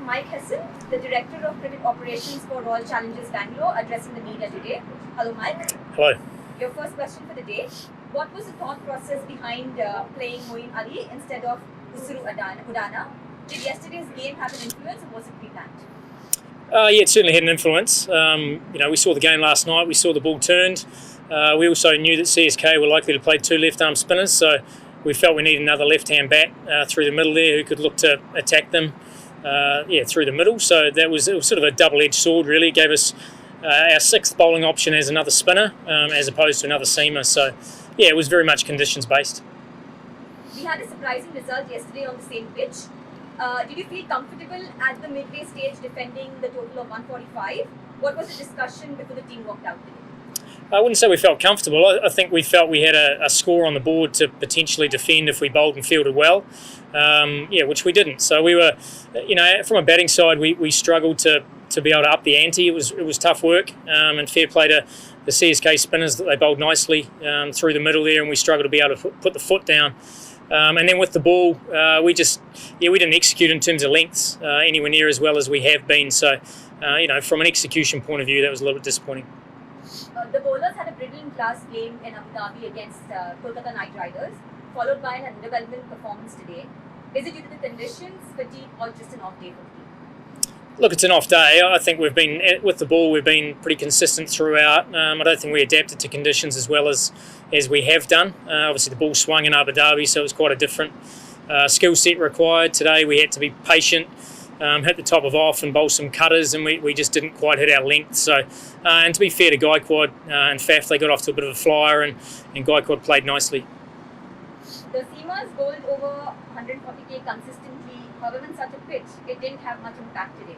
Mike Hesson, the Director of Cricket Operations for Royal Challengers Bangalore, addressing the media today. Hello, Mike. Hello. Your first question for the day. What was the thought process behind playing Moeen Ali instead of Isuru Udana? Did yesterday's game have an influence or was it pre-planned? Yeah, it certainly had an influence. We saw the game last night. We saw the ball turned. We also knew that CSK were likely to play two left-arm spinners, so we felt we needed another left-hand bat through the middle there who could look to attack them through the middle. So it was sort of a double-edged sword, really. It gave us our sixth bowling option as another spinner as opposed to another seamer. So, yeah, it was very much conditions-based. We had a surprising result yesterday on the same pitch. Did you feel comfortable at the midway stage defending the total of 145? What was the discussion before the team walked out today? I wouldn't say we felt comfortable. I think we felt we had a score on the board to potentially defend if we bowled and fielded well, which we didn't. So we were, from a batting side, we struggled to be able to up the ante. It was tough work, and fair play to the CSK spinners that they bowled nicely through the middle there, and we struggled to be able to put the foot down. And then with the ball, we didn't execute in terms of lengths anywhere near as well as we have been. So, from an execution point of view, that was a little bit disappointing. The bowlers had a brilliant class game in Abu Dhabi against Kolkata Knight Riders, followed by an underwhelming performance today. Is it due to the conditions, fatigue, or just an off day for the team? Look, it's an off day. I think we've been pretty consistent throughout. I don't think we adapted to conditions as well as we have done. Obviously, the ball swung in Abu Dhabi, so it was quite a different skill set required. Today, we had to be patient, hit the top of off and bowl some cutters, and we just didn't quite hit our length. So, and to be fair to Gaikwad and Faf, they got off to a bit of a flyer, and Gaikwad played nicely. The seamers bowled over 140k consistently. However, in such a pitch, it didn't have much impact today.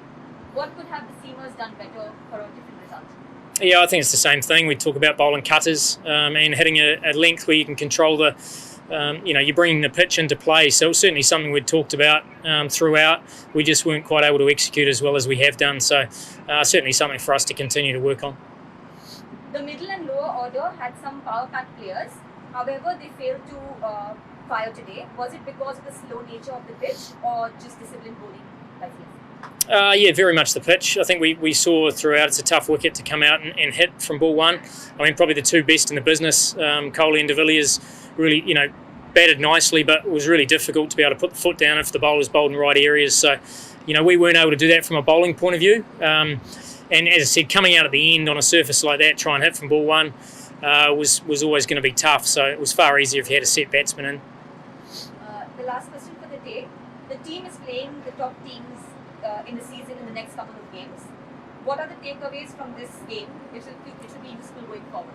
What could have the seamers done better for a different result? Yeah, I think it's the same thing. We talk about bowling cutters and hitting a length where you can control the, you're bringing the pitch into play. So it was certainly something we'd talked about throughout. We just weren't quite able to execute as well as we have done. So certainly something for us to continue to work on. The middle and lower order had some power pack players. However, they failed to fire today. Was it because of the slow nature of the pitch or just disciplined bowling by CSK? Yeah, very much the pitch. I think we saw throughout it's a tough wicket to come out and hit from ball one. I mean, probably the two best in the business. Kohli and De Villiers really, batted nicely, but it was really difficult to be able to put the foot down if the bowlers bowled in the right areas. So, we weren't able to do that from a bowling point of view. And as I said, coming out at the end on a surface like that, try and hit from ball one, was always going to be tough. So it was far easier if you had a set batsman in. The last question for the day. The team is playing the top teams in the season in the next couple of games. What are the takeaways from this game which will be useful going forward?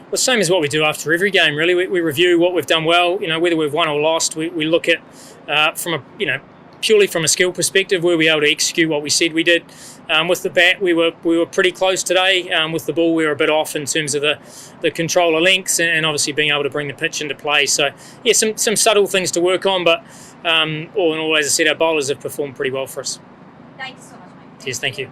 Well, same as what we do after every game, really. We review what we've done well, whether we've won or lost. We look at purely from a skill perspective, were we able to execute what we said we did? With the bat, we were pretty close today. With the ball, we were a bit off in terms of the controller lengths and obviously being able to bring the pitch into play. So, yeah, some subtle things to work on, but all in all, as I said, our bowlers have performed pretty well for us. Thank you so much, Mike. Cheers, thank you.